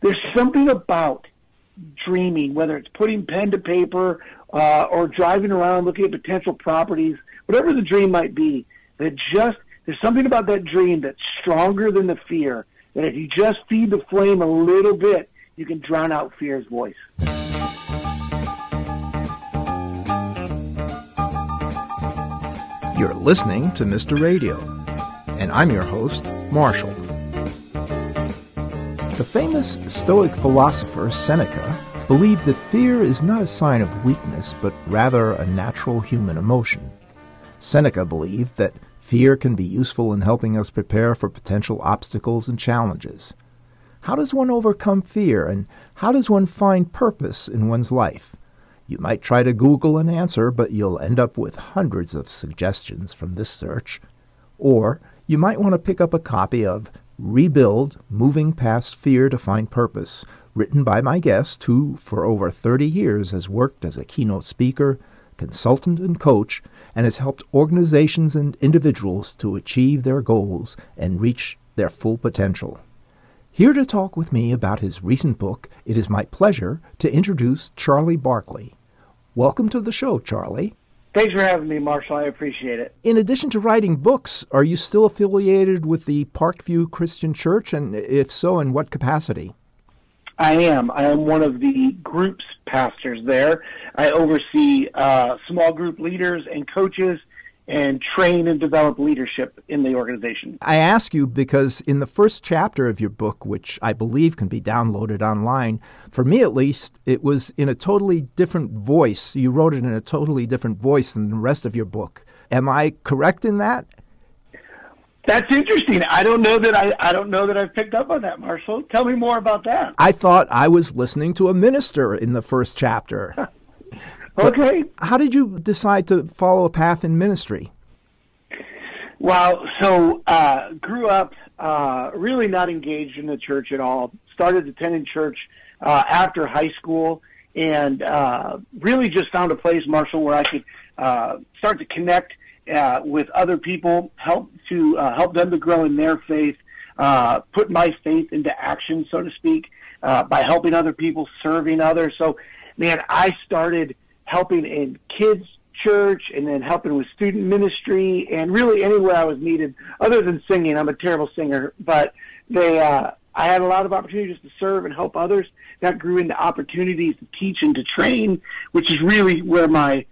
There's something about dreaming, whether it's putting pen to paper or driving around looking at potential properties, whatever the dream might be, that just there's something about that dream that's stronger than the fear, that if you just feed the flame a little bit, you can drown out fear's voice. You're listening to Mr. Radio, and I'm your host, Marshall. The famous Stoic philosopher Seneca believed that fear is not a sign of weakness, but rather a natural human emotion. Seneca believed that fear can be useful in helping us prepare for potential obstacles and challenges. How does one overcome fear, and how does one find purpose in one's life? You might try to Google an answer, but you'll end up with hundreds of suggestions from this search. Or you might want to pick up a copy of Rebuild, Moving Past Fear to Find Purpose, written by my guest who, for over 30 years, has worked as a keynote speaker, consultant, and coach, and has helped organizations and individuals to achieve their goals and reach their full potential. Here to talk with me about his recent book, it is my pleasure to introduce Charlie Barclay. Welcome to the show, Charlie. Thanks for having me, Marshall. I appreciate it. In addition to writing books, are you still affiliated with the Parkview Christian Church, and if so, in what capacity? I am. I am one of the group's pastors there. I oversee small group leaders and coaches and train and develop leadership in the organization. I ask you because in the first chapter of your book, which I believe can be downloaded online, for me at least, it was in a totally different voice. You wrote it in a totally different voice than the rest of your book. Am I correct in that? That's interesting. I don't know that I've picked up on that, Marshall. Tell me more about that. I thought I was listening to a minister in the first chapter. Okay. How did you decide to follow a path in ministry? Well, so grew up really not engaged in the church at all. Started attending church after high school, and really just found a place, Marshall, where I could start to connect with other people, help them to grow in their faith, put my faith into action, so to speak, by helping other people, serving others. So, man, I started helping in kids' church and then helping with student ministry and really anywhere I was needed, other than singing. I'm a terrible singer, but I had a lot of opportunities to serve and help others. That grew into opportunities to teach and to train, which is really where my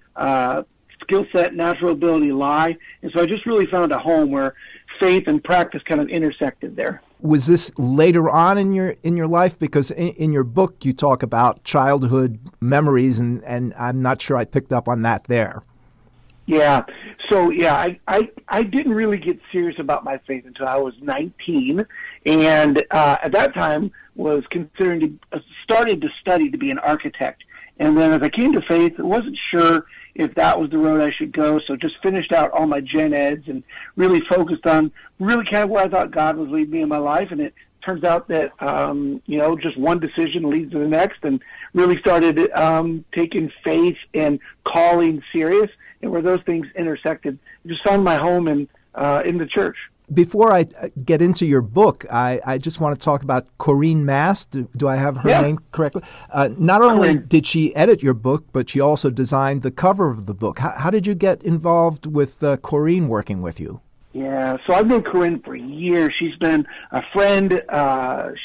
skill set, natural ability lie. And so I just really found a home where faith and practice kind of intersected there. Was this later on in your life? Because in your book you talk about childhood memories, and I'm not sure I picked up on that there. Yeah. So, yeah, I didn't really get serious about my faith until I was 19, and at that time was starting to study to be an architect. And then as I came to faith, I wasn't sure if that was the road I should go, so just finished out all my gen eds and really focused on really kind of where I thought God was leading me in my life. And it turns out that, just one decision leads to the next, and really started taking faith and calling serious. And where those things intersected, I just found my home in the church. Before I get into your book, I just want to talk about Corinne Mast. Do I have her name correctly? Not only did she edit your book, but she also designed the cover of the book. How did you get involved with Corinne working with you? Yeah, so I've known Corinne for years. She's been a friend.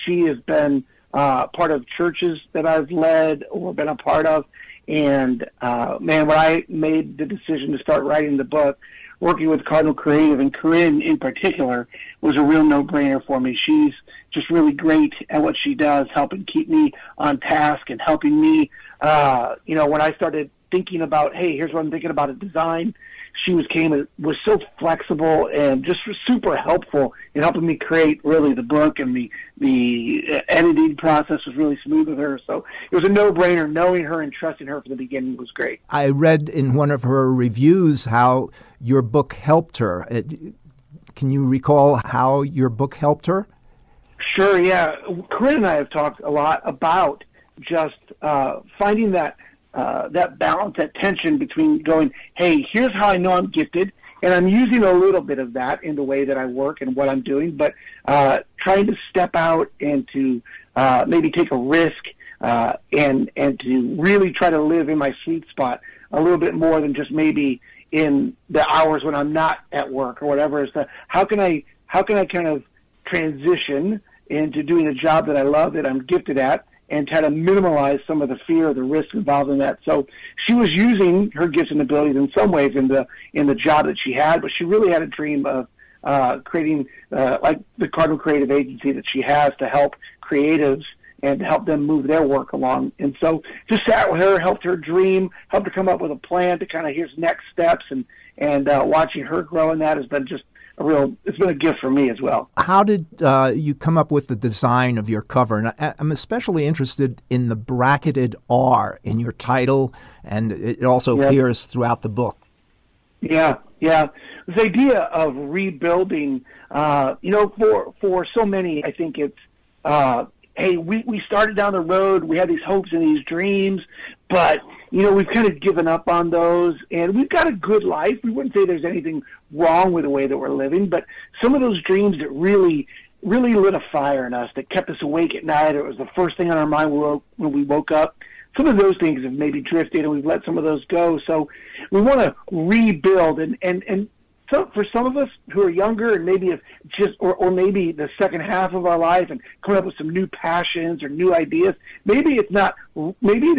She has been part of churches that I've led or been a part of. And, when I made the decision to start writing the book, working with Cardinal Creative, and Corinne in particular, was a real no-brainer for me. She's just really great at what she does, helping keep me on task and helping me, when I started thinking about, hey, here's what I'm thinking about a design, she was so flexible and just super helpful in helping me create really the book, and the editing process was really smooth with her. So it was a no-brainer. Knowing her and trusting her from the beginning was great. I read in one of her reviews how your book helped her. Can you recall how your book helped her? Sure, yeah. Corinne and I have talked a lot about just finding that balance, that tension between going, hey, here's how I know I'm gifted, and I'm using a little bit of that in the way that I work and what I'm doing, but trying to step out and to maybe take a risk, and to really try to live in my sweet spot a little bit more than just maybe in the hours when I'm not at work or whatever. Is that how can I kind of transition into doing a job that I love, that I'm gifted at, and try to minimize some of the fear or the risk involved in that. So she was using her gifts and abilities in some ways in the job that she had, but she really had a dream of creating like the Cardinal Creative Agency that she has to help creatives and to help them move their work along. And so just sat with her, helped her dream, helped her come up with a plan to kind of here's next steps, and watching her grow in that has been just it's been a gift for me as well. How did you come up with the design of your cover? And I'm especially interested in the bracketed R in your title, and it also appears throughout the book. Yeah. This idea of rebuilding, for so many, I think it's, hey, we started down the road, we had these hopes and these dreams, but, we've kind of given up on those, and we've got a good life. We wouldn't say there's anything wrong with the way that we're living, but some of those dreams that really lit a fire in us, that kept us awake at night, or it was the first thing on our mind when we woke up, some of those things have maybe drifted, and we've let some of those go. So we want to rebuild, and so for some of us who are younger and maybe have or maybe the second half of our life and coming up with some new passions or new ideas, maybe it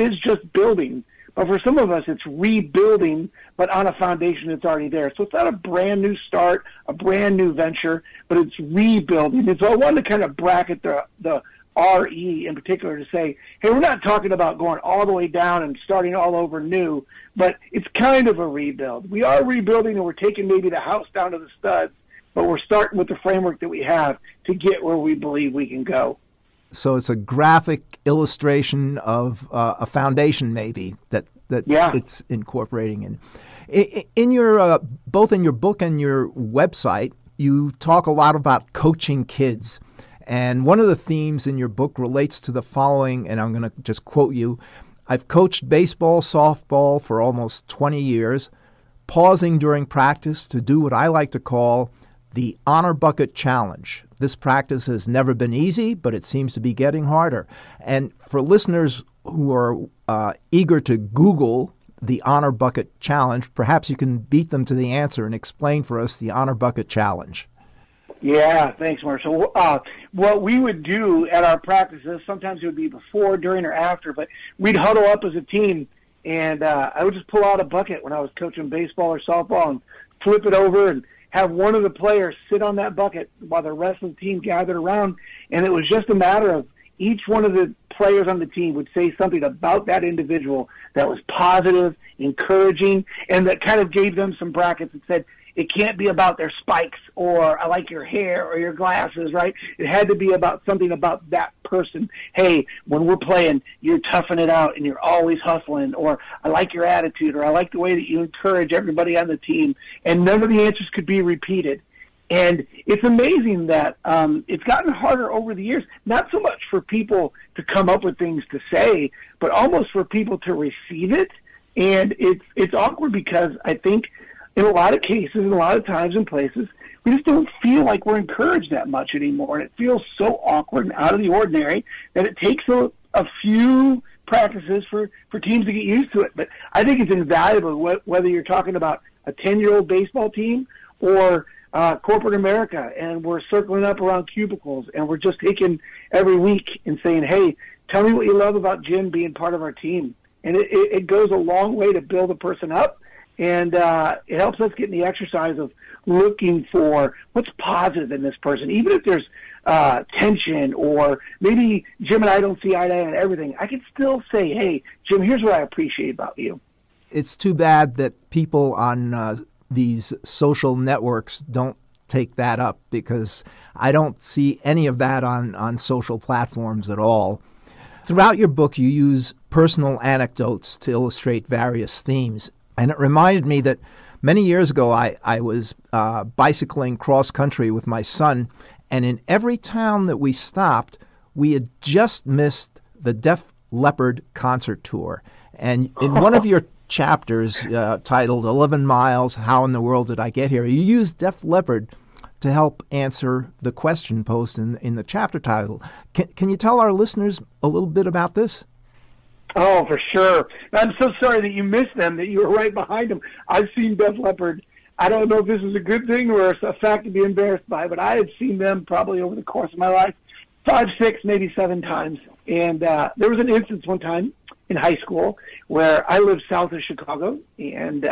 is just building. But for some of us, it's rebuilding, but on a foundation that's already there. So it's not a brand new start, a brand new venture, but it's rebuilding. And so I wanted to kind of bracket the RE in particular to say, hey, we're not talking about going all the way down and starting all over new, but it's kind of a rebuild. We are rebuilding, and we're taking maybe the house down to the studs, but we're starting with the framework that we have to get where we believe we can go. So it's a graphic illustration of a foundation, maybe that it's incorporating in your both in your book and your website. You talk a lot about coaching kids, and one of the themes in your book relates to the following. And I'm going to just quote you: "I've coached baseball, softball for almost 20 years, pausing during practice to do what I like to call the honor bucket challenge. This practice has never been easy, but it seems to be getting harder." And for listeners who are eager to Google the honor bucket challenge, perhaps you can beat them to the answer and explain for us the honor bucket challenge. Yeah, thanks, Marshall. What we would do at our practices, sometimes it would be before, during, or after, but we'd huddle up as a team, and I would just pull out a bucket when I was coaching baseball or softball and flip it over and have one of the players sit on that bucket while the rest of the team gathered around. And it was just a matter of each one of the players on the team would say something about that individual that was positive, encouraging, and that kind of gave them some brackets that said, it can't be about their spikes or I like your hair or your glasses, right? It had to be about something about that person. Hey, when we're playing, you're toughing it out and you're always hustling, or I like your attitude, or I like the way that you encourage everybody on the team. And none of the answers could be repeated. And it's amazing that it's gotten harder over the years, not so much for people to come up with things to say, but almost for people to receive it. And it's awkward because I think in a lot of cases, and a lot of times and places, we just don't feel like we're encouraged that much anymore. And it feels so awkward and out of the ordinary that it takes a few practices for teams to get used to it. But I think it's invaluable whether you're talking about a 10-year-old baseball team or corporate America, and we're circling up around cubicles, and we're just taking every week and saying, hey, tell me what you love about Jim being part of our team. And it goes a long way to build a person up. And it helps us get in the exercise of looking for what's positive in this person. Even if there's tension, or maybe Jim and I don't see eye to eye on everything, I can still say, hey, Jim, here's what I appreciate about you. It's too bad that people on these social networks don't take that up, because I don't see any of that on social platforms at all. Throughout your book, you use personal anecdotes to illustrate various themes. And it reminded me that many years ago, I was bicycling cross-country with my son, and in every town that we stopped, we had just missed the Def Leppard concert tour. And in one of your chapters titled 11 Miles, How in the World Did I Get Here?, you used Def Leppard to help answer the question posed in the chapter title. Can you tell our listeners a little bit about this? Oh, for sure. I'm so sorry that you missed them, that you were right behind them. I've seen Def Leppard. I don't know if this is a good thing or a fact to be embarrassed by, but I had seen them probably over the course of my life 5, 6, maybe 7 times. And there was an instance one time in high school where I lived south of Chicago, and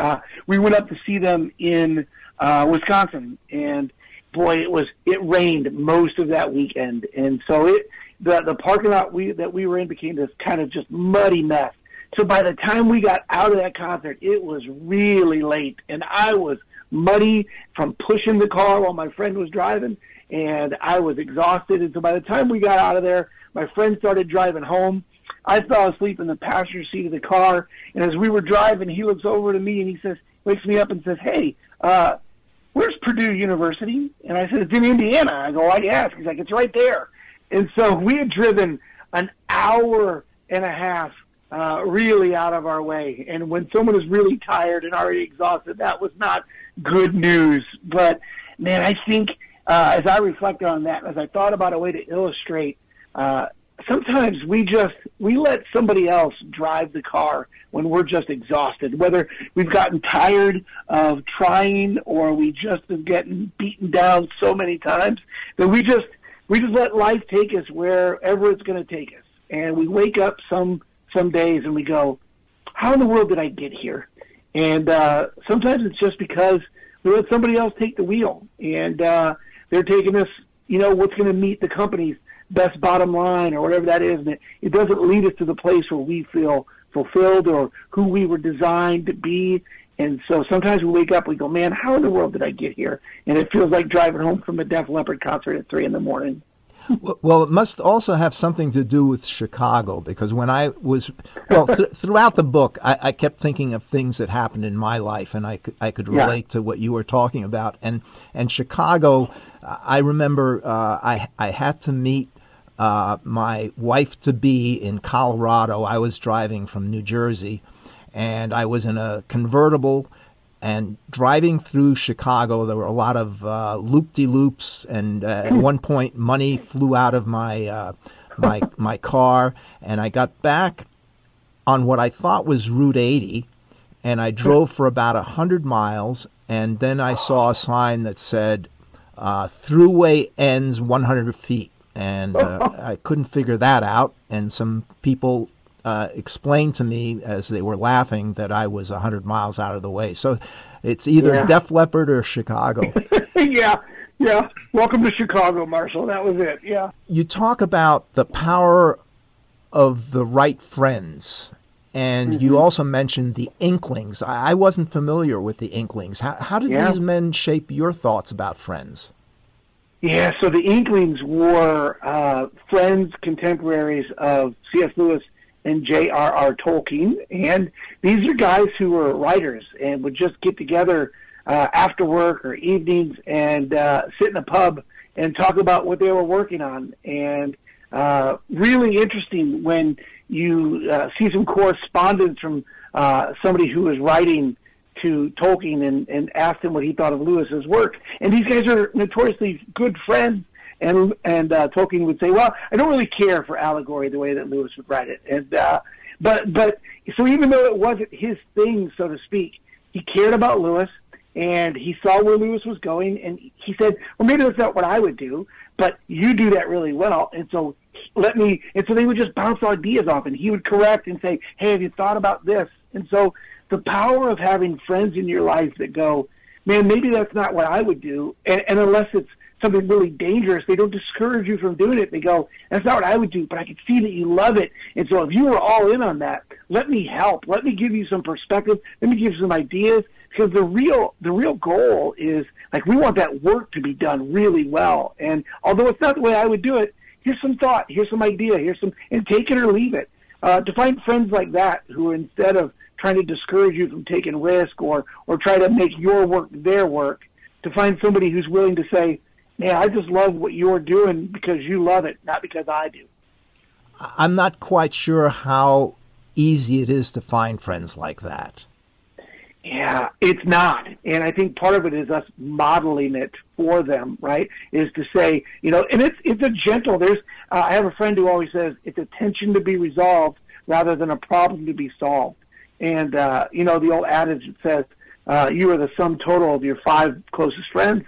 we went up to see them in Wisconsin. And boy, it rained most of that weekend, and so the parking lot that we were in became this kind of just muddy mess. So by the time we got out of that concert, it was really late, and I was muddy from pushing the car while my friend was driving, and I was exhausted. And so by the time we got out of there, my friend started driving home. I fell asleep in the passenger seat of the car, and as we were driving, he looks over to me and he wakes me up and says, "Hey, where's Purdue University?" And I said, "It's in Indiana." I go, "Why do you ask?" He's like, "It's right there." And so we had driven an hour and a half really out of our way. And when someone is really tired and already exhausted, that was not good news. But, man, I think as I reflected on that, as I thought about a way to illustrate, sometimes we let somebody else drive the car when we're just exhausted, whether we've gotten tired of trying or we just have gotten beaten down so many times that we just let life take us wherever it's going to take us. And we wake up some days and we go, how in the world did I get here? And sometimes it's just because we let somebody else take the wheel. And they're taking us, what's going to meet the company's best bottom line or whatever that is. And it doesn't lead us to the place where we feel fulfilled or who we were designed to be. And so sometimes we wake up, we go, man, how in the world did I get here? And it feels like driving home from a Def Leppard concert at 3 a.m. Well, it must also have something to do with Chicago, because when I was, throughout the book, I kept thinking of things that happened in my life, and I could relate to what you were talking about. And Chicago, I remember I had to meet my wife-to-be in Colorado. I was driving from New Jersey, and I was in a convertible, and driving through Chicago, there were a lot of loop-de-loops, and at one point, money flew out of my my car, and I got back on what I thought was Route 80, and I drove for about 100 miles, and then I saw a sign that said, "Thruway ends 100 feet," and I couldn't figure that out, and some people explained to me as they were laughing that I was 100 miles out of the way. So it's either Def Leppard or Chicago. Yeah. Welcome to Chicago, Marshall. That was it. Yeah. You talk about the power of the right friends, and you also mentioned the Inklings. I wasn't familiar with the Inklings. How did these men shape your thoughts about friends? Yeah, so the Inklings were friends, contemporaries of C.S. Lewis and J.R.R. Tolkien, and these are guys who were writers and would just get together after work or evenings and sit in a pub and talk about what they were working on. And really interesting when you see some correspondence from somebody who was writing to Tolkien and asked him what he thought of Lewis's work. And these guys are notoriously good friends. And Tolkien would say, well, I don't really care for allegory the way that Lewis would write it. And but so even though it wasn't his thing, so to speak, he cared about Lewis, and he saw where Lewis was going, and he said, well, maybe that's not what I would do, but you do that really well, and so and so they would just bounce ideas off, and he would correct and say, hey, have you thought about this? And so the power of having friends in your life that go, man, maybe that's not what I would do, and unless it's something really dangerous, they don't discourage you from doing it. They go, that's not what I would do, but I can see that you love it. And so if you were all in on that, let me help. Let me give you some perspective. Let me give you some ideas. Because the real goal is, like, we want that work to be done really well. And although it's not the way I would do it, here's some thought, here's some idea, and take it or leave it. To find friends like that who, instead of trying to discourage you from taking risk or try to make your work their work, to find somebody who's willing to say, man, I just love what you're doing because you love it, not because I do. I'm not quite sure how easy it is to find friends like that. Yeah, it's not. And I think part of it is us modeling it for them, right? Is to say, and it's a gentle. I have a friend who always says it's a tension to be resolved rather than a problem to be solved. And the old adage that says you are the sum total of your 5 closest friends.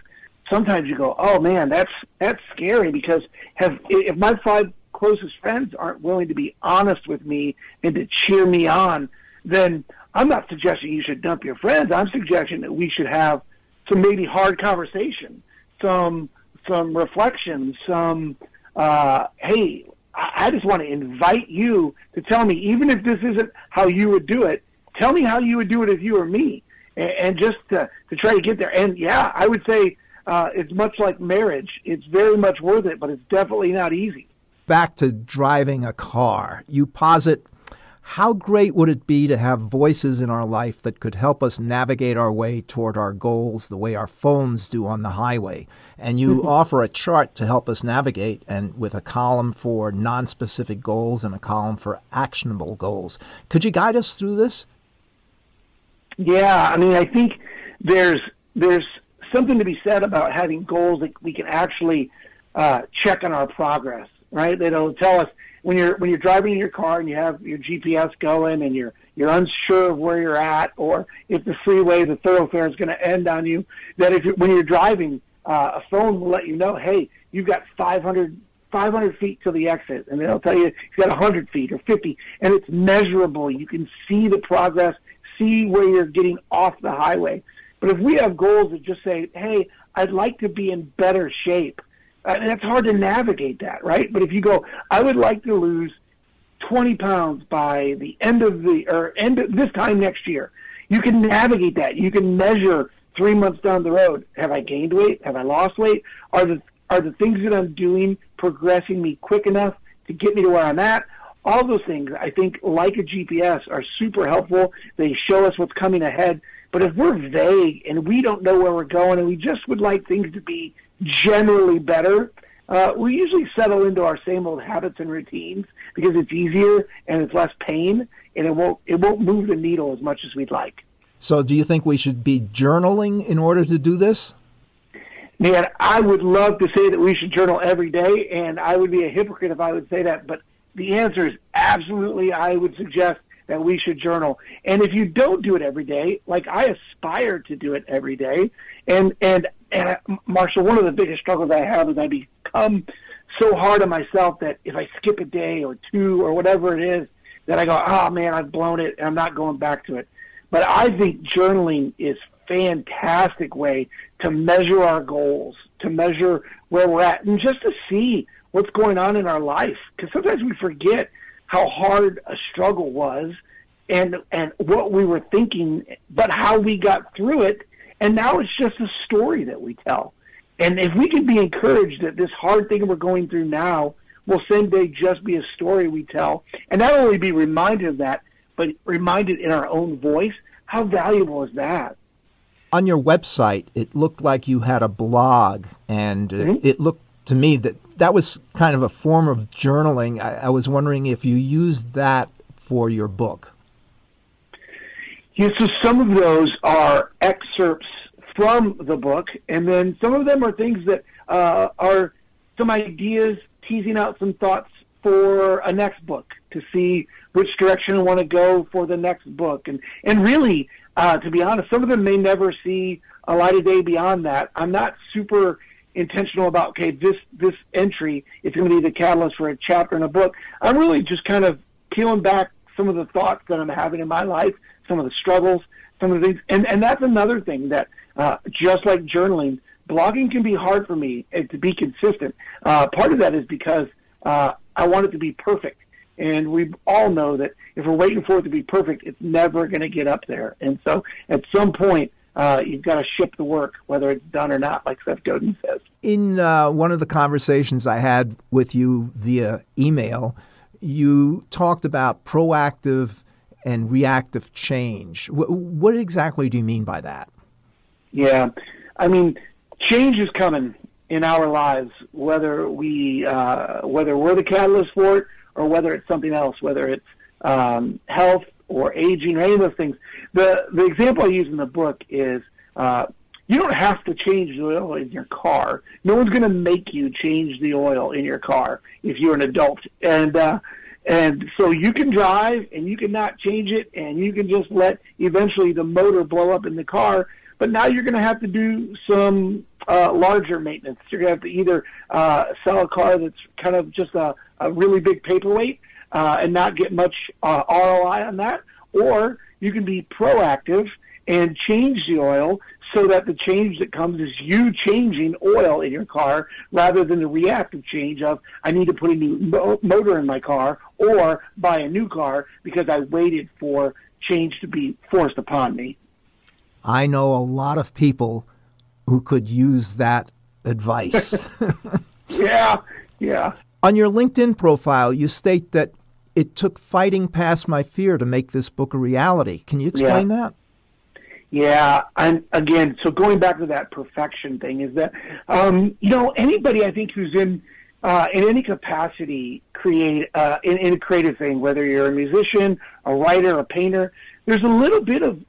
Sometimes you go, oh man, that's scary, because if my 5 closest friends aren't willing to be honest with me and to cheer me on, then I'm not suggesting you should dump your friends. I'm suggesting that we should have some maybe hard conversation, some reflection, hey, I just want to invite you to tell me, even if this isn't how you would do it, tell me how you would do it if you were me, and just to try to get there. And yeah, I would say it's much like marriage. It's very much worth it, but it's definitely not easy. Back to driving a car, you posit, how great would it be to have voices in our life that could help us navigate our way toward our goals the way our phones do on the highway? And you offer a chart to help us navigate, and with a column for non-specific goals and a column for actionable goals. Could you guide us through this? Yeah, I think there's something to be said about having goals that we can actually check on our progress, right? That'll tell us when you're driving in your car and you have your GPS going and you're unsure of where you're at, or if the freeway, the thoroughfare is going to end on you, that when you're driving, a phone will let you know, hey, you've got 500 feet to the exit, and they'll tell you you've got 100 feet or 50, and it's measurable. You can see the progress, see where you're getting off the highway. But if we have goals that just say, hey, I'd like to be in better shape, and it's hard to navigate that, right? But if you go, I would like to lose 20 pounds by the end of this time next year, you can navigate that. You can measure 3 months down the road. Have I gained weight? Have I lost weight? Are the things that I'm doing progressing me quick enough to get me to where I'm at? All those things, I think, like a GPS, are super helpful. They show us what's coming ahead. But if we're vague and we don't know where we're going and we just would like things to be generally better, we usually settle into our same old habits and routines because it's easier and it's less pain, and it won't move the needle as much as we'd like. So do you think we should be journaling in order to do this? Man, I would love to say that we should journal every day, and I would be a hypocrite if I would say that. But the answer is absolutely, I would suggest that we should journal. And if you don't do it every day, like I aspire to do it every day, and Marshall, one of the biggest struggles I have is I become so hard on myself that if I skip a day or two or whatever it is, that I go, oh man, I've blown it, and I'm not going back to it. But I think journaling is a fantastic way to measure our goals, to measure where we're at, and just to see what's going on in our life. Because sometimes we forget how hard a struggle was and what we were thinking, but how we got through it. And now it's just a story that we tell. And if we can be encouraged that this hard thing we're going through now will someday just be a story we tell, and not only be reminded of that, but reminded in our own voice, how valuable is that? On your website, it looked like you had a blog, and it looked to me that was kind of a form of journaling. I was wondering if you used that for your book. Yeah, so some of those are excerpts from the book, and then some of them are things that are some ideas, teasing out some thoughts for a next book to see which direction I want to go for the next book. And really, to be honest, some of them may never see a light of day beyond that. I'm not super intentional about, okay, this entry is going to be the catalyst for a chapter in a book. I'm really just kind of peeling back some of the thoughts that I'm having in my life, some of the struggles, some of the things. And that's another thing that, just like journaling, blogging can be hard for me to be consistent. Part of that is because I want it to be perfect. And we all know that if we're waiting for it to be perfect, it's never going to get up there. And so at some point, you've got to ship the work, whether it's done or not, like Seth Godin says. In one of the conversations I had with you via email, you talked about proactive and reactive change. What exactly do you mean by that? Yeah, I mean, change is coming in our lives, whether we're the catalyst for it or whether it's something else, whether it's health or aging or any of those things. The example I use in the book is you don't have to change the oil in your car. No one's going to make you change the oil in your car if you're an adult. And so you can drive and you can not change it, and you can just let eventually the motor blow up in the car. But now you're going to have to do some larger maintenance. You're going to have to either sell a car that's kind of just a really big paperweight and not get much ROI on that, or you can be proactive and change the oil so that the change that comes is you changing oil in your car rather than the reactive change of I need to put a new motor in my car or buy a new car because I waited for change to be forced upon me. I know a lot of people who could use that advice. Yeah. On your LinkedIn profile, you state that it took fighting past my fear to make this book a reality. Can you explain that? Yeah, and again, so going back to that perfection thing is that, anybody I think who's in any capacity in a creative thing, whether you're a musician, a writer, a painter, there's a little bit of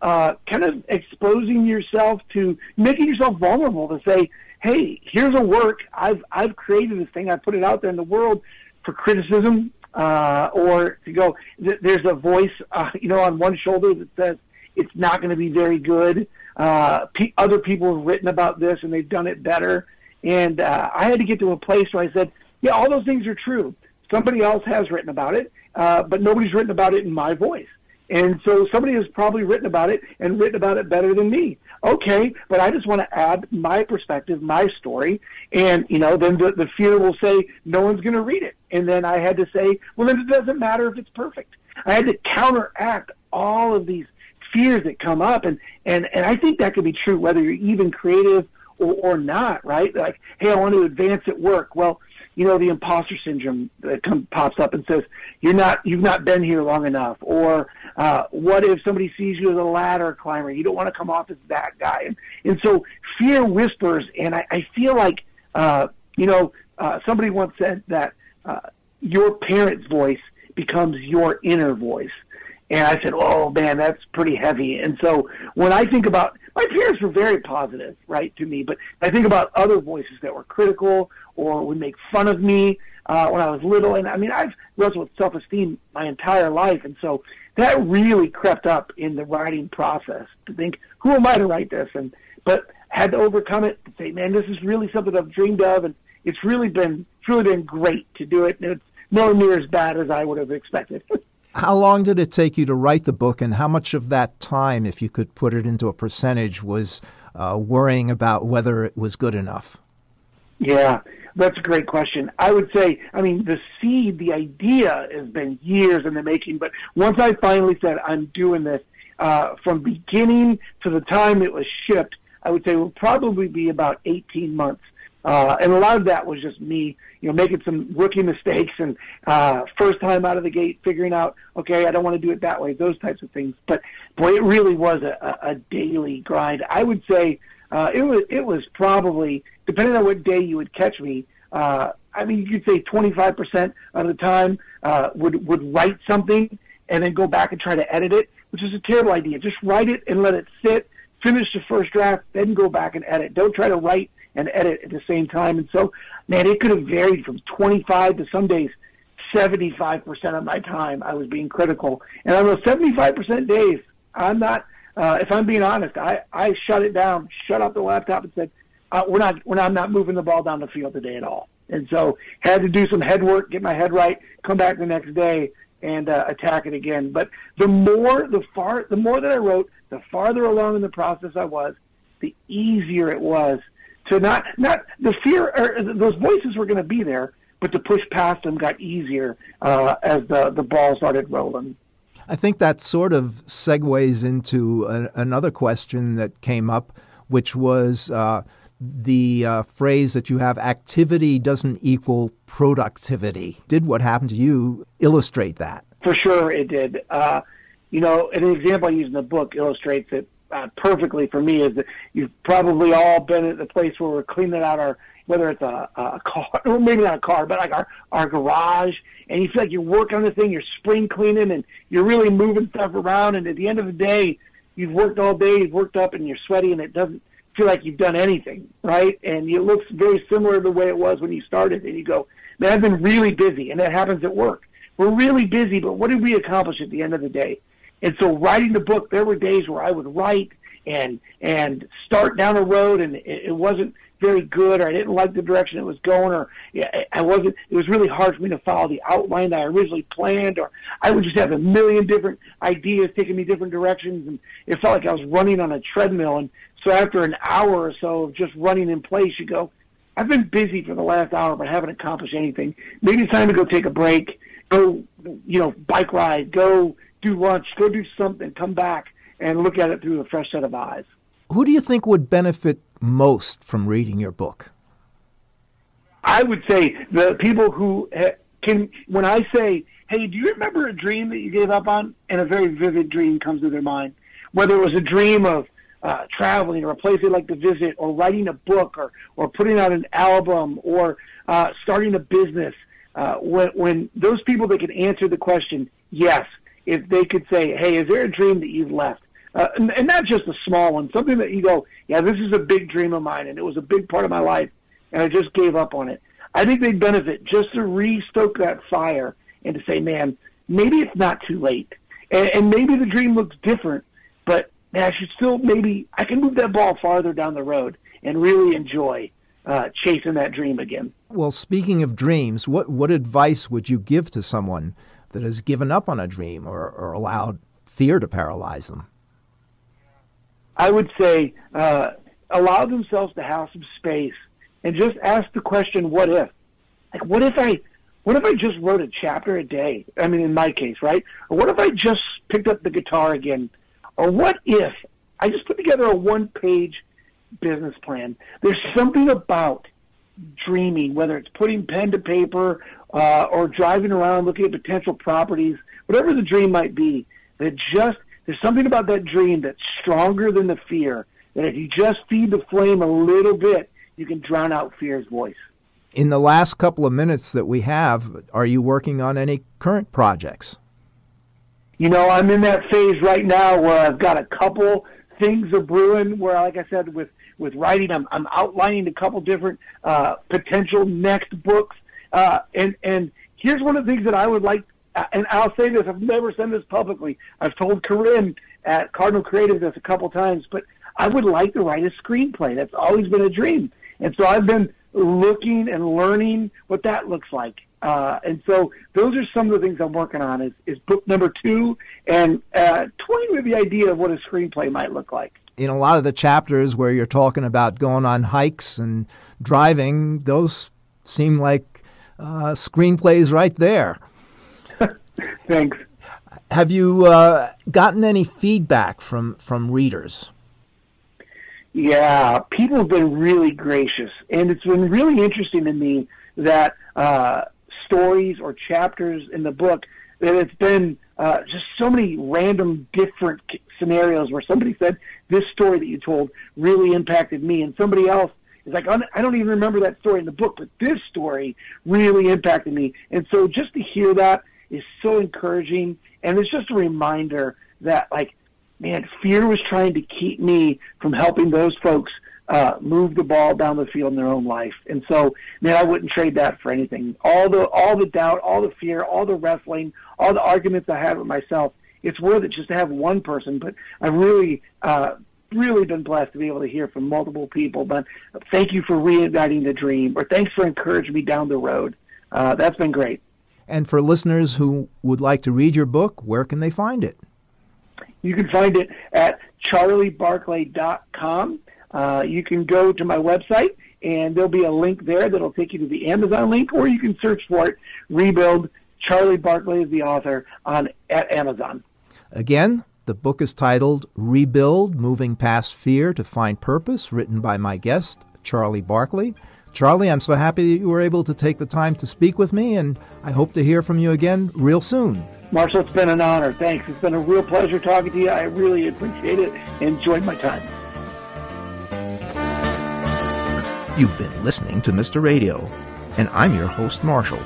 kind of exposing yourself to making yourself vulnerable to say, hey, here's a work. I've created this thing. I put it out there in the world for criticism or to go, there's a voice, on one shoulder that says, it's not going to be very good. Other people have written about this, and they've done it better. And I had to get to a place where I said, yeah, all those things are true. Somebody else has written about it, but nobody's written about it in my voice. And so somebody has probably written about it and written about it better than me. Okay, but I just want to add my perspective, my story, and, then the fear will say, no one's going to read it. And then I had to say, well, then it doesn't matter if it's perfect. I had to counteract all of these fears that come up, and I think that could be true whether you're even creative or not, right? Like, hey, I want to advance at work. Well, the imposter syndrome that pops up and says you've not been here long enough, or what if somebody sees you as a ladder climber? You don't want to come off as that guy, and so fear whispers. And I feel like somebody once said that your parent's voice becomes your inner voice. And I said, oh, man, that's pretty heavy. And so when I think about, my parents were very positive, right, to me, but I think about other voices that were critical or would make fun of me when I was little. And, I've wrestled with self-esteem my entire life. And so that really crept up in the writing process to think, who am I to write this? But had to overcome it to say, man, this is really something I've dreamed of. And it's really been great to do it. And it's nowhere near as bad as I would have expected. How long did it take you to write the book, and how much of that time, if you could put it into a percentage, was worrying about whether it was good enough? Yeah, that's a great question. I would say, the seed, the idea has been years in the making, but once I finally said I'm doing this, from beginning to the time it was shipped, I would say it will probably be about 18 months. And a lot of that was just me, making some rookie mistakes and first time out of the gate figuring out, okay, I don't want to do it that way, those types of things. But, boy, it really was a daily grind. I would say it was probably, depending on what day you would catch me, you could say 25% of the time would write something and then go back and try to edit it, which is a terrible idea. Just write it and let it sit, finish the first draft, then go back and edit. Don't try to write and edit at the same time. And so, man, it could have varied from 25 to some days 75% of my time I was being critical. And on those 75% days, I'm not, if I'm being honest, I shut it down, shut off the laptop and said, I'm not moving the ball down the field today at all. And so had to do some head work, get my head right, come back the next day and attack it again. But the more that I wrote, the farther along in the process I was, the easier it was to not the fear, or those voices were going to be there, but to push past them got easier as the ball started rolling. I think that sort of segues into another question that came up, which was the phrase that you have, activity doesn't equal productivity. Did what happened to you illustrate that? For sure it did. An example I use in the book illustrates it perfectly for me, is that you've probably all been at the place where we're cleaning out whether it's a car, or maybe not a car, but like our garage, and you feel like you're working on this thing, you're spring cleaning, and you're really moving stuff around, and at the end of the day, you've worked all day, you've worked up, and you're sweaty, and it doesn't feel like you've done anything, right? And it looks very similar to the way it was when you started. And you go, man, I've been really busy. And that happens at work. We're really busy, but what did we accomplish at the end of the day? And so writing the book, there were days where I would write and start down a road, and it wasn't very good, or I didn't like the direction it was going, or it was really hard for me to follow the outline that I originally planned, or I would just have a million different ideas taking me different directions, and it felt like I was running on a treadmill. And so after an hour or so of just running in place, you go, I've been busy for the last hour, but I haven't accomplished anything. Maybe it's time to go take a break, go, bike ride, go do lunch, go do something, come back and look at it through a fresh set of eyes. Who do you think would benefit most from reading your book? I would say the people who can, when I say, hey, do you remember a dream that you gave up on? And a very vivid dream comes to their mind. Whether it was a dream of traveling or a place they'd like to visit, or writing a book, or putting out an album, or starting a business. When those people that can answer the question, yes, if they could say, hey, is there a dream that you've left? And not just a small one, something that you go, yeah, this is a big dream of mine, and it was a big part of my life, and I just gave up on it. I think they'd benefit just to re-stoke that fire and to say, man, maybe it's not too late. And maybe the dream looks different, but man, I should still, maybe I can move that ball farther down the road and really enjoy chasing that dream again. Well, speaking of dreams, what advice would you give to someone that has given up on a dream or allowed fear to paralyze them? I would say allow themselves to have some space and just ask the question, what if? Like, what if I just wrote a chapter a day? I mean, in my case, right? Or what if I just picked up the guitar again? Or what if I just put together a one-page business plan? There's something about dreaming, whether it's putting pen to paper or driving around looking at potential properties, whatever the dream might be, that just there's something about that dream that's stronger than the fear, that if you just feed the flame a little bit, you can drown out fear's voice. In the last couple of minutes that we have, are you working on any current projects? I'm in that phase right now where I've got a couple things are brewing where, like I said, with writing, I'm outlining a couple different potential next books. And here's one of the things that I would like, and I'll say this, I've never said this publicly. I've told Corinne at Cardinal Creative this a couple times, but I would like to write a screenplay. That's always been a dream. And so I've been looking and learning what that looks like. And so those are some of the things I'm working on is book number 2 and toying with the idea of what a screenplay might look like. In a lot of the chapters where you're talking about going on hikes and driving, those seem like screenplays right there. Thanks. Have you gotten any feedback from readers? Yeah, people have been really gracious, and it's been really interesting to me that stories or chapters in the book, that it's been just so many random different scenarios where somebody said, this story that you told really impacted me, and somebody else is like, I don't even remember that story in the book, but this story really impacted me. And so just to hear that is so encouraging, and it's just a reminder that, like, man, fear was trying to keep me from helping those folks move the ball down the field in their own life. And so, man, I wouldn't trade that for anything. All the doubt, all the fear, all the wrestling, all the arguments I had with myself, it's worth it just to have one person. But I've really been blessed to be able to hear from multiple people. But thank you for reigniting the dream, or thanks for encouraging me down the road. That's been great. And for listeners who would like to read your book, where can they find it? You can find it at charliebarclay.com. You can go to my website, and there'll be a link there that'll take you to the Amazon link, or you can search for it, Rebuild. Charlie Barclay is the author at Amazon. Again, the book is titled Rebuild, Moving Past Fear to Find Purpose, written by my guest, Charlie Barclay. Charlie, I'm so happy that you were able to take the time to speak with me, and I hope to hear from you again real soon. Marshall, it's been an honor. Thanks. It's been a real pleasure talking to you. I really appreciate it and enjoyed my time. You've been listening to Mr. Radio, and I'm your host, Marshall.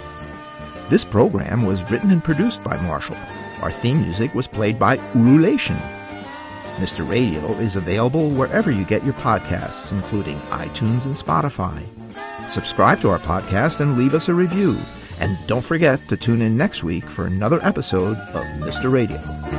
This program was written and produced by Marshall. Our theme music was played by Ululation. Mr. Radio is available wherever you get your podcasts, including iTunes and Spotify. Subscribe to our podcast and leave us a review. And don't forget to tune in next week for another episode of Mr. Radio.